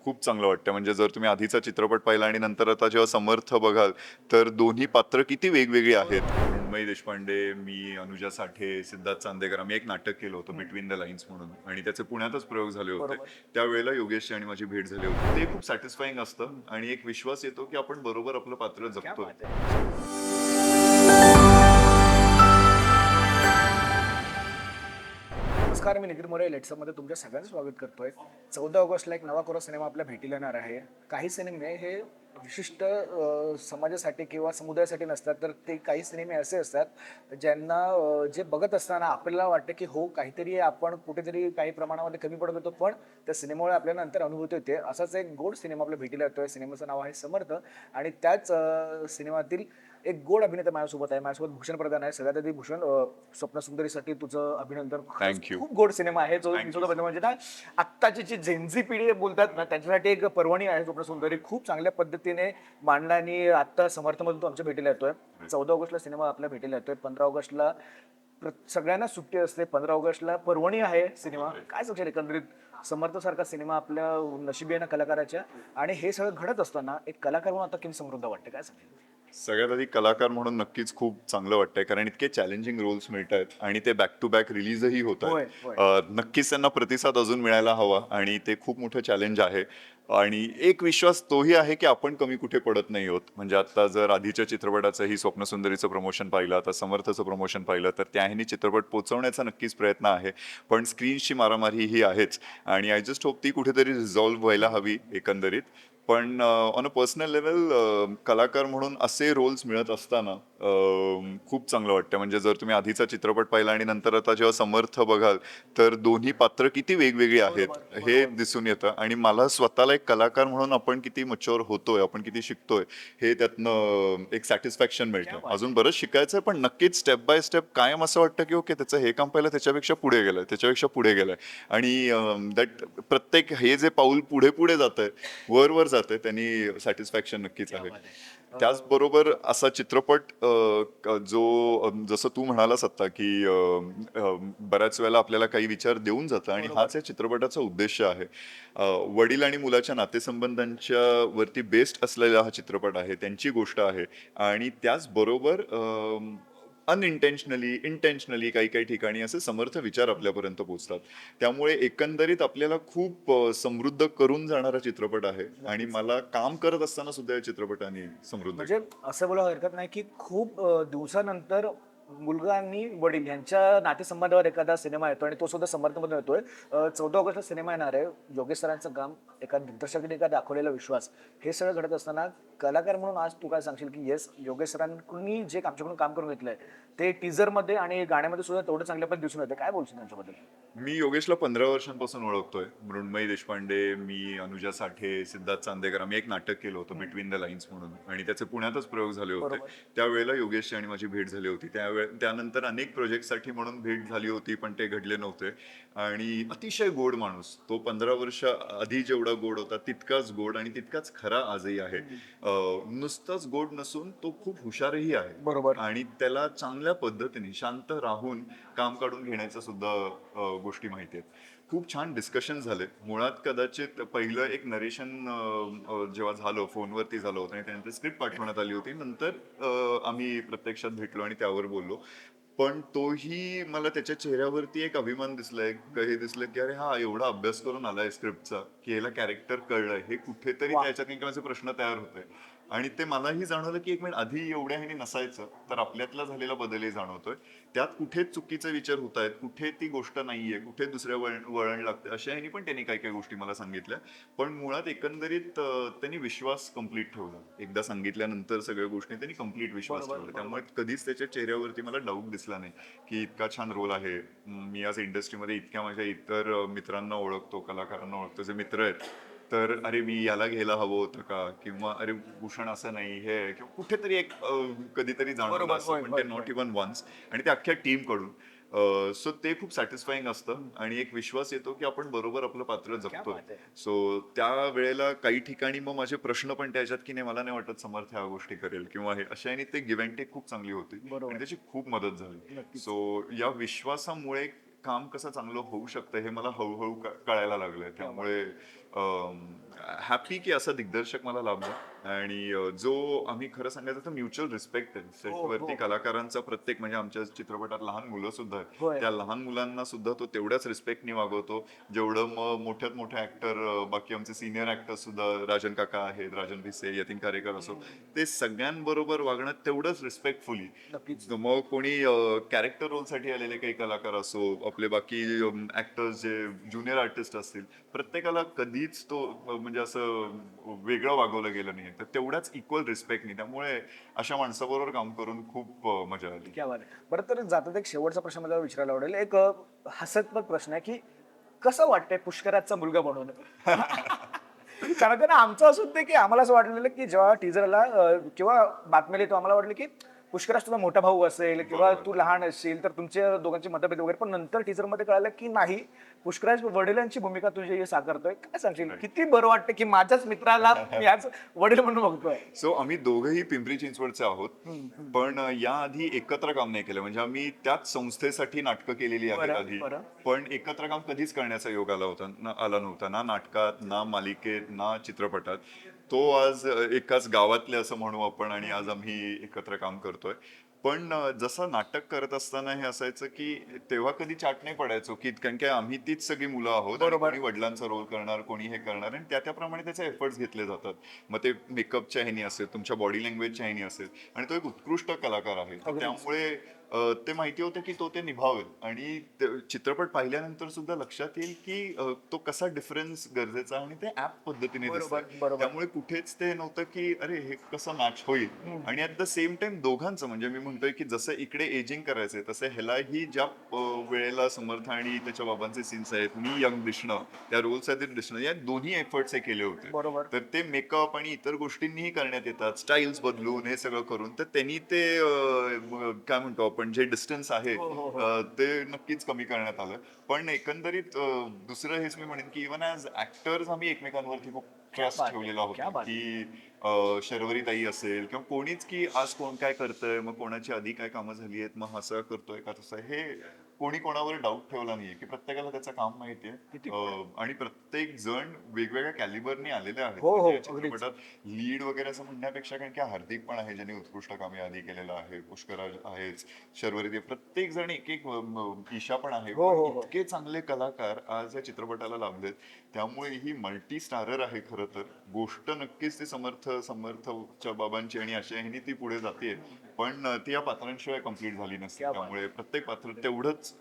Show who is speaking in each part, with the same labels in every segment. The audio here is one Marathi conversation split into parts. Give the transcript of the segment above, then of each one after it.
Speaker 1: खूप चांगलं वाटतं. म्हणजे जर तुम्ही आधीचा चित्रपट पाहिला आणि नंतर आता जेव्हा समर्थ बघाल, तर दोन्ही पात्र किती वेगवेगळी आहेत. मृण्मयी देशपांडे, मी, अनुजा साठे, सिद्धार्थ चांदेकर आम्ही एक नाटक केलं होतं बिटवीन द लाईन्स म्हणून आणि त्याचे पुण्यातच प्रयोग झाले होते.
Speaker 2: बरोबर.
Speaker 1: त्यावेळेला योगेशची आणि माझी भेट झाली होती. ते खूप सॅटिस्फाईंग असतं आणि एक विश्वास येतो, की आपण बरोबर आपलं पात्र
Speaker 2: क्या
Speaker 1: जगतोय.
Speaker 2: बात है! नमस्कार, मी निखिल मोरे लेट्समध्ये तुमच्या सगळ्यांचं स्वागत करतोय. 14 ऑगस्टला एक नवा कोरा सिनेमा आपल्या भेटीला येणार आहे. काही सिनेमे हे विशिष्ट समाजासाठी किंवा समुदायासाठी नसतात, तर ते काही सिनेमे असे असतात ज्यांना जे बघत असताना आपल्याला वाटतं की हो, काहीतरी आपण कुठेतरी काही प्रमाणामध्ये कमी पडत होतो, पण त्या सिनेमामुळे आपल्याला नंतर अनुभूती होते. असाच एक गोड सिनेमा आपल्या भेटीला येतोय. सिनेमाचं नाव आहे समर्थ आणि त्याच सिनेमातील एक गोड अभिनेता माझ्यासोबत आहे. माझ्यासोबत भूषण प्रधान आहे. सगळ्यात आधी भूषण, स्वप्नसुंदरीसाठी तुझं अभिनंदन. खरंच
Speaker 1: थँक यू.
Speaker 2: खूप गोड सिनेमा आहे. जो मी
Speaker 1: थँक यू
Speaker 2: सुद्धा
Speaker 1: सो
Speaker 2: म्हणजे ना, आत्ताची जी झेनझी पिढी बोलतात ना, त्यांच्यासाठी एक पर्वणी आहे स्वप्नसुंदरी. खूप चांगल्या पद्धतीने मांडला आणि आत्ता समर्थमधून तो आमच्या भेटीला येतोय. 14 ऑगस्टला सिनेमा आपल्या भेटीला येतोय. 15 ऑगस्टला सगळ्यांना सुट्टी असते. 15 ऑगस्टला पर्वणी आहे सिनेमा. काय सांगशील एकंदरीत समर्थसारखा सिनेमा आपल्या नशिबी आहे ना कलाकाराच्या, आणि हे सगळं घडत असताना एक कलाकार म्हणून आता किती समृद्ध वाटतं, काय सांगेल?
Speaker 1: सगळ्यात आधी कलाकार म्हणून नक्कीच खूप चांगलं वाटतंय कारण इतके चॅलेंजिंग रोल्स मिळत आहेत आणि ते बॅक टू बॅक रिलीजही होत
Speaker 2: होय,
Speaker 1: आहेत.
Speaker 2: होय.
Speaker 1: नक्कीच त्यांना प्रतिसाद अजून मिळायला हवा आणि ते खूप मोठं चॅलेंज आहे. आणि एक विश्वास तोही आहे की आपण कमी कुठे पडत नाही आहोत. म्हणजे आता जर आधीच्या चित्रपटाचंही स्वप्नसुंदरीचं प्रमोशन पाहिलं, आता समर्थचं प्रमोशन पाहिलं, तर त्याही चित्रपट पोचवण्याचा नक्कीच प्रयत्न आहे. पण स्क्रीनची मारामारी ही आहेच आणि आय जस्ट होप ती कुठेतरी रिझॉल्व्ह व्हायला हवी एकंदरीत. पण ऑन अ पर्सनल लेवल कलाकार म्हणून असे रोल्स मिळत असताना खूप चांगलं वाटतं. म्हणजे जर तुम्ही आधीचा चित्रपट पाहिला आणि नंतर आता जेव्हा समर्थ बघाल, तर दोन्ही पात्र किती वेगवेगळी आहेत
Speaker 2: बरोबर,
Speaker 1: हे
Speaker 2: बरोबर.
Speaker 1: दिसून येतं आणि मला स्वतःला एक कलाकार म्हणून आपण किती मच्युअर होतोय, आपण किती शिकतोय, हे त्यातनं एक सॅटिस्फॅक्शन
Speaker 2: क्या
Speaker 1: मिळतं.
Speaker 2: बात
Speaker 1: अजून
Speaker 2: है!
Speaker 1: बरंच शिकायचं आहे, पण नक्कीच स्टेप बाय स्टेप कायम असं वाटतं, की ओके त्याचं हे काम पाहिलं त्याच्यापेक्षा पुढे गेलंय, त्याच्यापेक्षा पुढे गेलंय आणि दॅट प्रत्येक हे जे पाऊल पुढे पुढे जातंय, वर वर जातंय, त्यांनी सॅटिस्फॅक्शन नक्कीच
Speaker 2: क्या
Speaker 1: आहे.
Speaker 2: बात है!
Speaker 1: त्याचबरोबर असा चित्रपट जो जसं तू म्हणालास आता की बऱ्याच वेळेला आपल्याला काही विचार देऊन जातं आणि
Speaker 2: बरोबर.
Speaker 1: हाच या चित्रपटाचा उद्देश आहे. वडील आणि मुलाच्या नातेसंबंधांच्या वरती बेस्ड असलेला हा चित्रपट आहे, त्यांची गोष्ट आहे आणि त्याचबरोबर अनइंटेन्शनली इंटेन्शनली काही काही ठिकाणी असे समर्थ विचार आपल्यापर्यंत पोहोचतात. त्यामुळे एकंदरीत आपल्याला खूप समृद्ध करून जाणारा चित्रपट आहे आणि
Speaker 2: नक्कीच.
Speaker 1: मला काम करत असताना सुद्धा या चित्रपटाने समृद्ध
Speaker 2: म्हणजे
Speaker 1: केलं.
Speaker 2: असं बोलायला हरकत नाही, की खूप दिवसानंतर मुलगा आणि वडील यांच्या नातेसंबंधावर एखादा सिनेमा येतो आणि तो सुद्धा समर्थमध्ये येतोय. 14 ऑगस्टला सिनेमा येणार आहे. योगेश सरांचं काम, एका दिग्दर्शकाने एका दाखवलेला विश्वास, हे सगळं घडत असताना कलाकार म्हणून आज तू काय सांगशील, की येस, योगेश सरांनी जे आमच्याकडून काम करून घेतलंय, ते टीझरमध्ये आणि गाण्यामध्ये सुद्धा तेवढं चांगल्या पद्धतीने दिसून येतं. काय बोलशील त्यांच्याबद्दल?
Speaker 1: मी योगेशला 15 वर्षांपासून ओळखतोय. मृण्मयी देशपांडे, मी, अनुजा साठे, सिद्धार्थ चांदेकर आम्ही एक नाटक केलं होतं बिटवीन द लाईन्स म्हणून आणि त्याचे पुण्यातच प्रयोग झाले होते.
Speaker 2: बरोबर.
Speaker 1: त्यावेळेला योगेशची आणि माझी भेट झाली होती. त्यानंतर अनेक प्रोजेक्टसाठी म्हणून भेट झाली होती, पण ते घडले नव्हते आणि अतिशय गोड माणूस. तो 15 वर्ष आधी जेवढा गोड होता, तितकाच गोड आणि तितकाच खरा आजही आहे. नुसताच गोड नसून तो खूप हुशारही आहे
Speaker 2: बरोबर.
Speaker 1: आणि त्याला चांगल्या पद्धतीने शांत राहून काम काढून घेण्याचं सुद्धा गोष्टी माहिती आहेत. खूप छान डिस्कशन झाले. मुळात कदाचित पहिलं एक नरेशन जेव्हा झालं फोनवरती झालं होतं आणि त्यानंतर स्क्रिप्ट पाठवण्यात आली होती. नंतर आम्ही प्रत्यक्षात भेटलो आणि त्यावर बोललो. पण तोही मला त्याच्या चेहऱ्यावरती एक अभिमान दिसलाय, हे दिसलं की अरे हा एवढा अभ्यास करून आलाय स्क्रिप्टचा, की याला कॅरेक्टर कळलंय. हे कुठेतरी
Speaker 2: वा.
Speaker 1: त्याच्यात काही माझे प्रश्न तयार होते आणि ते मलाही जाणवलं की एक मिनिट आधी एवढ्या ह्याने नसायचं, तर आपल्यातला झालेला बदलही जाणवतोय. त्यात कुठे चुकीचे विचार होत आहेत, कुठे ती गोष्ट नाहीये, कुठे दुसऱ्या वळण लागते, अशा ह्यानी पण त्यांनी काही काही गोष्टी मला सांगितल्या. पण मुळात एकंदरीत त्यांनी विश्वास कम्प्लीट ठेवला. एकदा सांगितल्यानंतर सगळ्या गोष्टी त्यांनी कम्प्लीट विश्वास
Speaker 2: बरोबर,
Speaker 1: ठेवला. त्यामुळे
Speaker 2: बरोबर.
Speaker 1: कधीच त्याच्या चेहऱ्यावरती मला डाऊट दिसला नाही की इतका छान रोल आहे. मी आज इंडस्ट्रीमध्ये इतक्या माझ्या इतर मित्रांना ओळखतो, कलाकारांना ओळखतो, जे मित्र आहेत, तर अरे मी याला घ्यायला हवं होतं का, किंवा अरे भूषण असं नाही हे आहे. किंवा कुठेतरी एक कधीतरी जाणवलं
Speaker 2: बरोबर.
Speaker 1: असं,
Speaker 2: होय,
Speaker 1: पण ते
Speaker 2: होय, होय.
Speaker 1: Not even once. आणि ते अख्ख्या टीम कडून. सो ते खूप सॅटिस्फाईंग असतं आणि एक विश्वास येतो की आपण बरोबर आपलं पात्र
Speaker 2: क्या
Speaker 1: जगतोय.
Speaker 2: बात है!
Speaker 1: सो त्या वेळेला काही ठिकाणी मग माझे प्रश्न पण त्याच्यात की नाही, मला नाही वाटत समर्थ ह्या गोष्टी करेल किंवा हे अशा, आणि ते गिव्ह अँड टेक खूप चांगली होती आणि
Speaker 2: बरोबर.
Speaker 1: त्याची खूप मदत झाली.
Speaker 2: नक्कीच.
Speaker 1: सो या विश्वासामुळे काम कसं चांगलं होऊ शकतं हे मला हळूहळू कळायला लागलंय.
Speaker 2: क्या बात
Speaker 1: त्यामुळे
Speaker 2: है!
Speaker 1: हॅपी की असा दिग्दर्शक मला लाभला आणि जो आम्ही खरं सांगायचं तर म्युच्युअल रिस्पेक्ट आहे सेटवरती कलाकारांचा प्रत्येक म्हणजे आमच्या चित्रपटात लहान मुलं सुद्धा आहेत
Speaker 2: होय.
Speaker 1: त्या लहान मुलांना सुद्धा तो तेवढ्याच रिस्पेक्टने वागवतो जेवढं मग मोठ्यात मोठे ऍक्टर बाकी आमचे सिनियर ऍक्टर सुद्धा राजन काका आहेत राजन भिसे यतीन कारेकर असो ते सगळ्यांबरोबर वागणं तेवढंच रिस्पेक्टफुली
Speaker 2: नक्कीच.
Speaker 1: मग कोणी कॅरेक्टर रोलसाठी आलेले काही कलाकार असो आपले बाकी ऍक्टर्स जे ज्युनियर आर्टिस्ट असतील प्रत्येकाला कधीच तो म्हणजे असं वेगळं वागवलं गेलं नाही तर तेवढ्याच इक्वल रिस्पेक्टनी त्यामुळे अशा माणसाबरोबर काम करून खूप मजा आली
Speaker 2: क्या बात आहे. बरं तर जातात एक शेवटचा प्रश्न मला विचारायला आवडेल एक हसतपत प्रश्न आहे की कसं वाटतंय पुष्कराजचा मुलगा म्हणून कारण का ना आमचं असं होतं की आम्हाला असं वाटलेलं की जेव्हा टीजरला किंवा बातम्या लिहितो आम्हाला वाटलं की पुष्कराज तुझा मोठा भाऊ असेल किंवा तू लहान असेल तर तुमच्या दोघांची मतभेद वगैरे पण नंतर टीजरमध्ये कळालं की नाही पुष्कराज वडिलांची भूमिका तुझी साकारतोय काय सांगशील किती बरं वाटतं की माझ्याच मित्राला मी आज वडील म्हणून बघतोय
Speaker 1: सो आम्ही दोघंही पिंपरी चिंचवडचे आहोत पण याआधी एकत्र काम नाही केलं म्हणजे आम्ही त्याच संस्थेसाठी नाटकं केलेली आहेत
Speaker 2: बरं,
Speaker 1: आधी
Speaker 2: बरं.
Speaker 1: पण एकत्र काम कधीच करण्याचा योग आला नव्हता ना नाटकात ना मालिकेत ना चित्रपटात तो आज एकाच गावातले असं म्हणू आपण आणि आज आम्ही एकत्र काम करतोय पण जसं नाटक करत असताना हे असायचं की तेव्हा कधी चाट नाही पडायचो की कारण की आम्ही तीच सगळी मुलं आहोत आणि
Speaker 2: बरोबर.
Speaker 1: कोणी वडिलांचा रोल करणार कोणी हे करणार आणि त्याप्रमाणे त्याचे एफर्ट्स घेतले जातात मग ते मेकअपच्या ह्यानी असेल तुमच्या बॉडी लँग्वेजच्या ह्यानी असेल आणि तो एक उत्कृष्ट कलाकार आहे तर
Speaker 2: अगदीच.
Speaker 1: त्यामुळे ते माहिती होतं की तो ते निभावेल आणि चित्रपट पाहिल्यानंतर सुद्धा लक्षात येईल की तो कसा डिफरन्स गरजेचा आहे आणि ते ऍप पद्धतीने
Speaker 2: बरोबर,
Speaker 1: दिसतंय.
Speaker 2: बरोबर.
Speaker 1: त्यामुळे कुठेच ते नव्हतं की अरे हे कसं मॅच होईल आणि ऍट द सेम टाइम दोघांचं म्हणजे मी म्हणतोय की जसं इकडे एजिंग करायचंय तसं ह्यालाही ज्या वेळेला समर्थ आणि त्याच्या बाबांचे सीन्स आहेत मी यंग दिसणं त्या रोलसाठी दिसणं या दोन्ही एफर्ट्स हे केले होते
Speaker 2: बरोबर.
Speaker 1: तर ते मेकअप आणि इतर गोष्टींनीही करण्यात येतात स्टाईल्स बदलून हे सगळं करून तर त्यांनी ते काय म्हणतो आपण जे डिस्टन्स आहे
Speaker 2: हो, हो, हो.
Speaker 1: ते नक्कीच कमी करण्यात आलं पण एकंदरीत दुसरं हेच मी म्हणेन की इव्हन ॲज ऍक्टर्स आम्ही एकमेकांवरती खूप ट्रस्ट
Speaker 2: बात
Speaker 1: ठेवलेला
Speaker 2: है, क्या
Speaker 1: होता
Speaker 2: बात है.
Speaker 1: की शर्वरी ताई असेल किंवा कोणीच की आज कोण काय करतंय मग कोणाची आधी काय कामं झाली आहेत मग असं करतोय का तसं हे कोणी कोणावर डाऊट ठेवला नाहीये की प्रत्येकाला त्याचं काम माहितीये
Speaker 2: किती
Speaker 1: आणि प्रत्येक जण वेगवेगळ्या कॅलिबरनी आलेले आहेत
Speaker 2: हो, हो,
Speaker 1: म्हणजे या
Speaker 2: अगदीच.
Speaker 1: चित्रपटात लीड वगैरे असं म्हणण्यापेक्षा कारण की हार्दिक पण आहे ज्यांनी उत्कृष्ट कामे आधी केलेलं आहे पुष्कराज आहेच शर्वरी ते प्रत्येक जण एक एक ईशा पण आहे
Speaker 2: हो, हो,
Speaker 1: पण
Speaker 2: हो.
Speaker 1: इतके चांगले कलाकार आज या चित्रपटाला लाभलेत त्यामुळे ही मल्टी स्टारर आहे खरं तर गोष्ट नक्कीच ती समर्थच्या बाबांची आणि अशा ह्यानी ती पुढे जाते पण ती या पात्रांशिवाय कम्प्लीट झाली नसते
Speaker 2: क्या बात.
Speaker 1: त्यामुळे प्रत्येक पात्र तेवढंच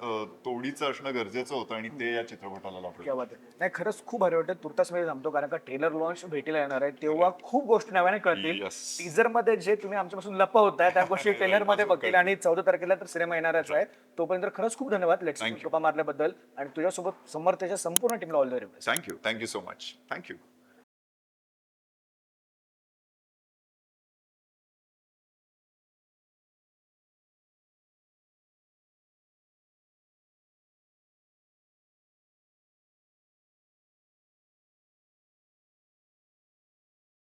Speaker 1: तोडीचं असणं गरजेचं होतं आणि ते या चित्रपटाला लाभलं
Speaker 2: क्या बात आहे. नाही खरंच खूप भारी वाटतं तुर्तास मध्ये थांबतो कारण का ट्रेलर लॉन्च भेटीला येणार आहे तेव्हा खूप गोष्टी नव्याने कळतील
Speaker 1: Yes.
Speaker 2: टीजर मध्ये जे तुम्ही आमच्यापासून लपवताय त्या गोष्टी ट्रेलर मध्ये बघतील आणि 14 तारखेला तर सिनेमा येणारच आहे तोपर्यंत खरंच खूप धन्यवाद लेट्स
Speaker 1: Thank you.
Speaker 2: गप्पा मारल्याबद्दल आणि तुझ्यासोबत समर्थच्या संपूर्ण टीमला all the best
Speaker 1: thank you so much thank you